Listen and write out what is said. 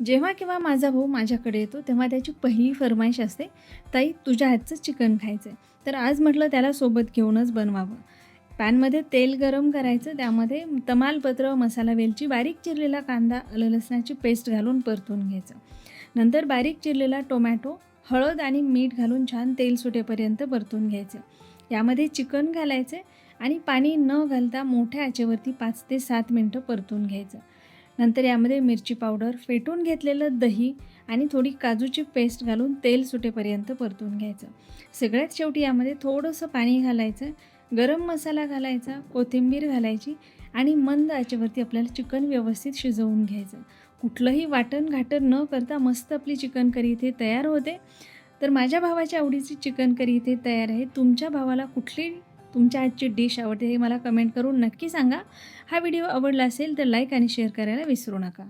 जेव्हा केव्हा माझा भाऊ माझ्याकडे येतो तेव्हा त्याची पहिली फरमाईश असते, ताई तुझ्या हातचं चिकन खायचं आहे. तर आज म्हटलं त्याला सोबत घेऊनच बनवावं. पॅनमध्ये तेल गरम करायचं, त्यामध्ये तमालपत्र, मसाला वेलची, बारीक चिरलेला कांदा, आलं लसणाची पेस्ट घालून परतून घ्यायचं. नंतर बारीक चिरलेला टोमॅटो, हळद आणि मीठ घालून छान तेल सुटेपर्यंत परतून घ्यायचं. यामध्ये चिकन घालायचे आणि पाणी न घालता मोठ्या आचेवरती 5 ते 7 मिनटं परतून घ्यायचं. नंतर यामध्ये मिरची पावडर, फेटून घेतलेलं दही आणि थोडी काजूची पेस्ट घालून तेल सुटेपर्यंत परतून घ्यायचं. सगळ्यात शेवटी यामध्ये थोडंसं पाणी घालायचं, गरम मसाला घालायचा, कोथिंबीर घालायची आणि मंद आचेवरती आपल्याला चिकन व्यवस्थित शिजवून घ्यायचं. कुठलंही वाटण-घाटण न करता मस्त आपली चिकन करी इथे तयार होते. तर माझ्या भावाच्या आवडीची चिकन करी इथे तयार आहे. तुमच्या भावाला कुठली तुमच्या हातची डिश आवडते हे मला कमेंट करून नक्की सांगा. हा व्हिडिओ आवडला असेल तर लाईक आणि शेअर करायला विसरू नका.